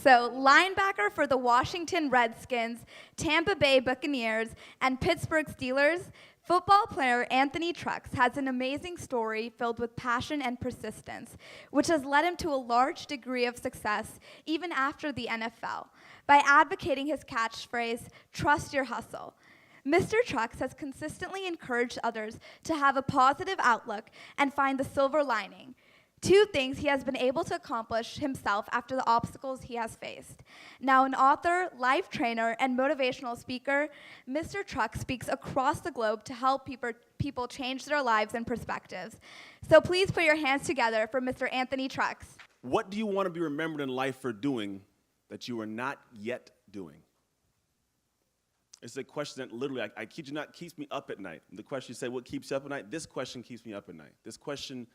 So, linebacker for the Washington Redskins, Tampa Bay Buccaneers, and Pittsburgh Steelers, football player Anthony Trucks has an amazing story filled with passion and persistence, which has led him to a large degree of success even after the NFL, by advocating his catchphrase, "Trust your hustle." Mr. Trucks has consistently encouraged others to have a positive outlook and find the silver lining. Two things he has been able to accomplish himself after the obstacles he has faced. Now an author, life trainer, and motivational speaker, Mr. Trucks speaks across the globe to help people change their lives and perspectives. So please put your hands together for Mr. Anthony Trucks. What do you want to be remembered in life for doing that you are not yet doing? It's a question that literally, I kid you not, keeps me up at night. The question you say, what keeps you up at night? This question keeps me up at night. This question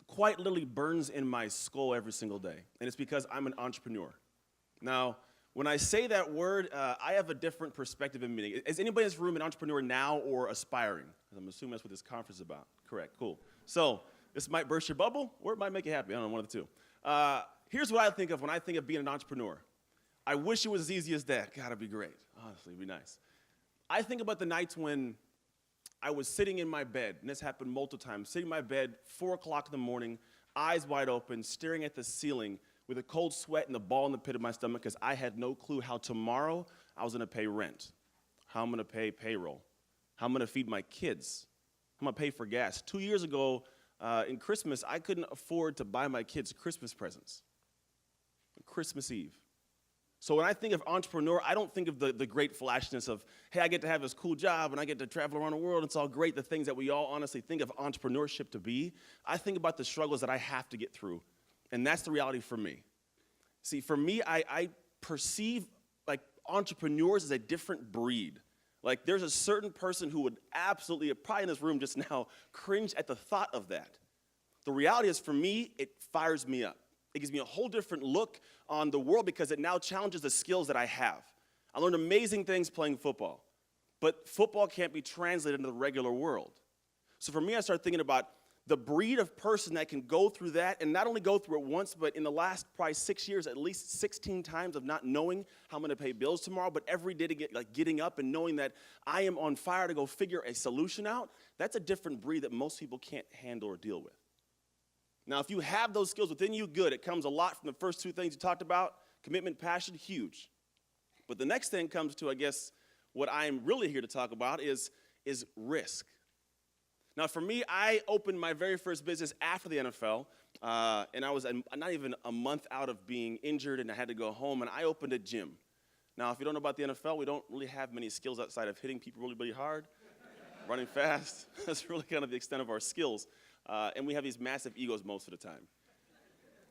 quite literally burns in my skull every single day. And it's because I'm an entrepreneur. Now, when I say that word, I have a different perspective and meaning. Is anybody in this room an entrepreneur now or aspiring? I'm assuming that's what this conference is about. Correct, cool. So this might burst your bubble or it might make you happy. I don't know, one of the two. Here's what I think of when I think of being an entrepreneur. I wish it was as easy as that. God, it'd be great. Honestly, it'd be nice. I think about the nights when I was sitting in my bed, and this happened multiple times, sitting in my bed, 4 o'clock in the morning, eyes wide open, staring at the ceiling with a cold sweat and a ball in the pit of my stomach because I had no clue how tomorrow I was going to pay rent, how I'm going to pay payroll, how I'm going to feed my kids, how I'm going to pay for gas. 2 years ago, in Christmas, I couldn't afford to buy my kids Christmas presents on Christmas Eve. So when I think of entrepreneur, I don't think of the great flashiness of, hey, I get to have this cool job and I get to travel around the world. It's all great, the things that we all honestly think of entrepreneurship to be. I think about the struggles that I have to get through, and that's the reality for me. See, for me, I perceive like entrepreneurs as a different breed. Like there's a certain person who would absolutely, probably in this room just now, cringe at the thought of that. The reality is for me, it fires me up. It gives me a whole different look on the world because it now challenges the skills that I have. I learned amazing things playing football, but football can't be translated into the regular world. So for me, I started thinking about the breed of person that can go through that, and not only go through it once, but in the last probably 6 years, at least 16 times of not knowing how I'm going to pay bills tomorrow, but every day to getting up and knowing that I am on fire to go figure a solution out. That's a different breed that most people can't handle or deal with. Now, if you have those skills within you, good. It comes a lot from the first two things you talked about. Commitment, passion, huge. But the next thing comes to, I guess, what I'm really here to talk about is risk. Now, for me, I opened my very first business after the NFL, and I was not even a month out of being injured, and I had to go home, and I opened a gym. Now, if you don't know about the NFL, we don't really have many skills outside of hitting people really, really hard, running fast. That's really kind of the extent of our skills. And we have these massive egos most of the time.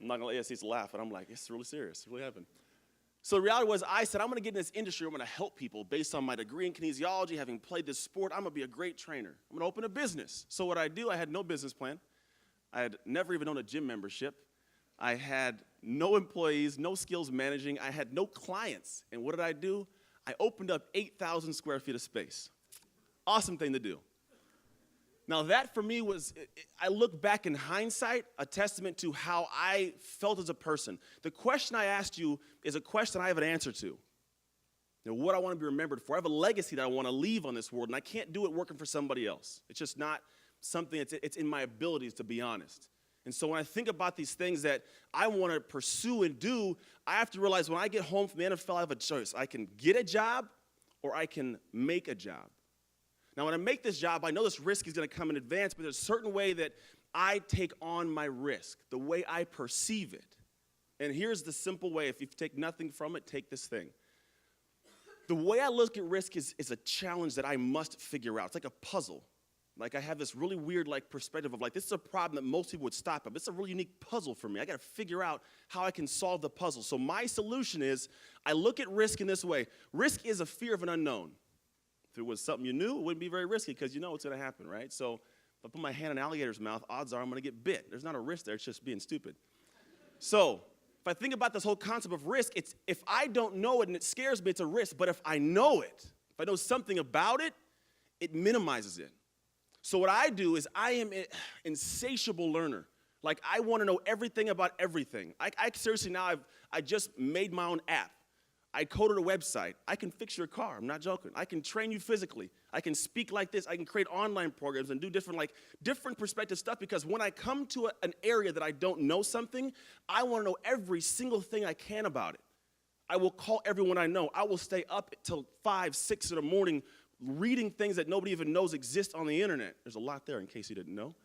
I'm not going to let ASCs laugh, but I'm like, it's really serious. It really happened. So the reality was I said, I'm going to get in this industry. I'm going to help people based on my degree in kinesiology, having played this sport. I'm going to be a great trainer. I'm going to open a business. So what I do, I had no business plan. I had never even owned a gym membership. I had no employees, no skills managing. I had no clients. And what did I do? I opened up 8,000 square feet of space. Awesome thing to do. Now that for me was, I look back in hindsight, a testament to how I felt as a person. The question I asked you is a question I have an answer to. You know, what I want to be remembered for. I have a legacy that I want to leave on this world, and I can't do it working for somebody else. It's just not something, it's in my abilities, to be honest. And so when I think about these things that I want to pursue and do, I have to realize when I get home from the NFL, I have a choice. I can get a job or I can make a job. Now, when I make this job, I know this risk is going to come in advance, but there's a certain way that I take on my risk, the way I perceive it. And here's the simple way. If you take nothing from it, take this thing. The way I look at risk is a challenge that I must figure out. It's like a puzzle. Like I have this really weird perspective of this is a problem that most people would stop at. But it's a really unique puzzle for me. I got to figure out how I can solve the puzzle. So my solution is I look at risk in this way. Risk is a fear of an unknown. If it was something you knew, it wouldn't be very risky because you know what's going to happen, right? So if I put my hand in an alligator's mouth, odds are I'm going to get bit. There's not a risk there. It's just being stupid. So if I think about this whole concept of risk, it's if I don't know it and it scares me, it's a risk. But if I know it, if I know something about it, it minimizes it. So what I do is I am an insatiable learner. Like I want to know everything about everything. I seriously now I just made my own app. I coded a website. I can fix your car. I'm not joking. I can train you physically. I can speak like this. I can create online programs and do different perspective stuff, because when I come to an area that I don't know something, I want to know every single thing I can about it. I will call everyone I know. I will stay up till 5, 6 in the morning reading things that nobody even knows exist on the internet. There's a lot there in case you didn't know.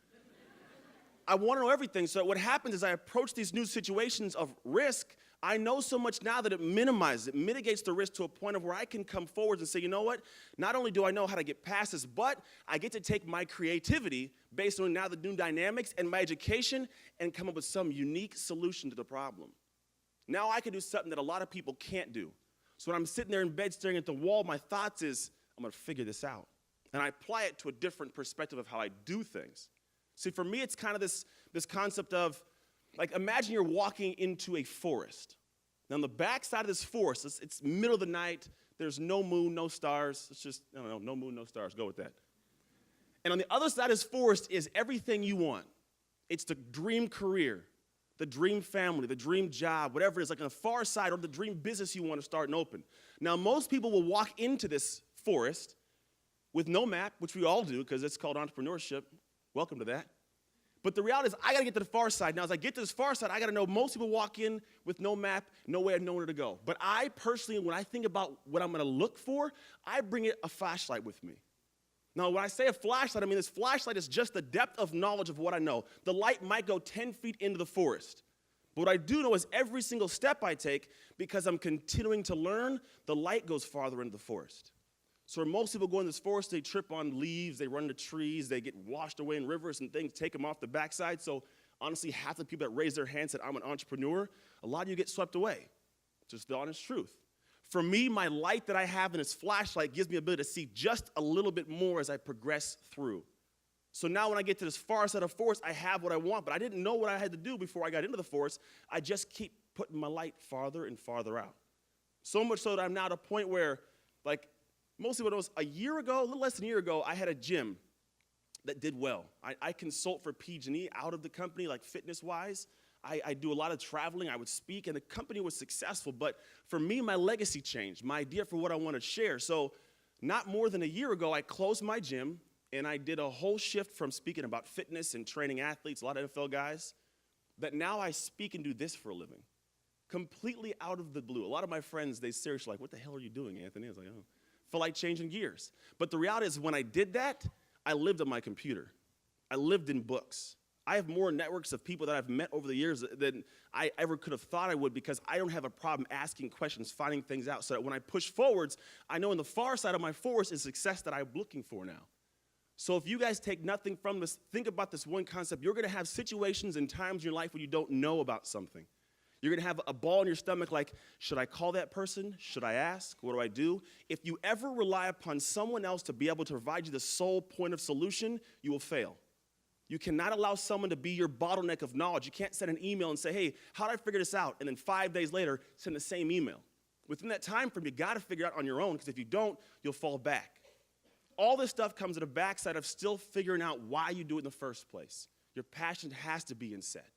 I want to know everything. So what happens is I approach these new situations of risk. I know so much now that it mitigates the risk to a point of where I can come forward and say, you know what? Not only do I know how to get past this, but I get to take my creativity based on now the new dynamics and my education and come up with some unique solution to the problem. Now I can do something that a lot of people can't do. So when I'm sitting there in bed staring at the wall, my thoughts is, I'm going to figure this out. And I apply it to a different perspective of how I do things. See, for me, it's kind of this concept of, like, imagine you're walking into a forest. Now, on the back side of this forest, it's middle of the night. There's no moon, no stars. It's just, I don't know, no moon, no stars. Go with that. And on the other side of this forest is everything you want. It's the dream career, the dream family, the dream job, whatever it is, like on the far side, or the dream business you want to start and open. Now, most people will walk into this forest with no map, which we all do because it's called entrepreneurship. Welcome to that. But the reality is I got to get to the far side. Now, as I get to this far side, I got to know most people walk in with no map, no way of knowing where to go. But I personally, when I think about what I'm going to look for, I bring a flashlight with me. Now, when I say a flashlight, I mean this flashlight is just the depth of knowledge of what I know. The light might go 10 feet into the forest. But what I do know is every single step I take, because I'm continuing to learn, the light goes farther into the forest. So where most people go in this forest, they trip on leaves, they run into trees, they get washed away in rivers and things, take them off the backside. So honestly, half the people that raise their hand said, I'm an entrepreneur. A lot of you get swept away. Just the honest truth. For me, my light that I have in this flashlight gives me the ability to see just a little bit more as I progress through. So now when I get to this far side of the forest, I have what I want, but I didn't know what I had to do before I got into the forest. I just keep putting my light farther and farther out. So much so that I'm now at a point where, like, mostly what it was a year ago, a little less than a year ago, I had a gym that did well. I consult for PG&E out of the company, like fitness-wise. I do a lot of traveling. I would speak, and the company was successful. But for me, my legacy changed, my idea for what I want to share. So not more than a year ago, I closed my gym, and I did a whole shift from speaking about fitness and training athletes, a lot of NFL guys, that now I speak and do this for a living, completely out of the blue. A lot of my friends, they seriously like, what the hell are you doing, Anthony? I was like, oh. Felt like changing gears. But the reality is when I did that, I lived on my computer. I lived in books. I have more networks of people that I've met over the years than I ever could have thought I would, because I don't have a problem asking questions, finding things out, so that when I push forwards, I know in the far side of my forest is success that I'm looking for now. So if you guys take nothing from this, think about this one concept. You're going to have situations and times in your life when you don't know about something. You're going to have a ball in your stomach like, should I call that person? Should I ask? What do I do? If you ever rely upon someone else to be able to provide you the sole point of solution, you will fail. You cannot allow someone to be your bottleneck of knowledge. You can't send an email and say, hey, how do I figure this out? And then 5 days later, send the same email. Within that time frame, you got to figure it out on your own, because if you don't, you'll fall back. All this stuff comes at the backside of still figuring out why you do it in the first place. Your passion has to be in set.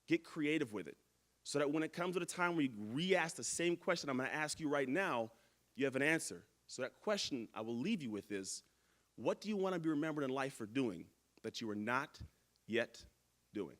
Get creative with it, so that when it comes to the time where you re-ask the same question I'm going to ask you right now, you have an answer. So that question I will leave you with is, what do you want to be remembered in life for doing that you are not yet doing?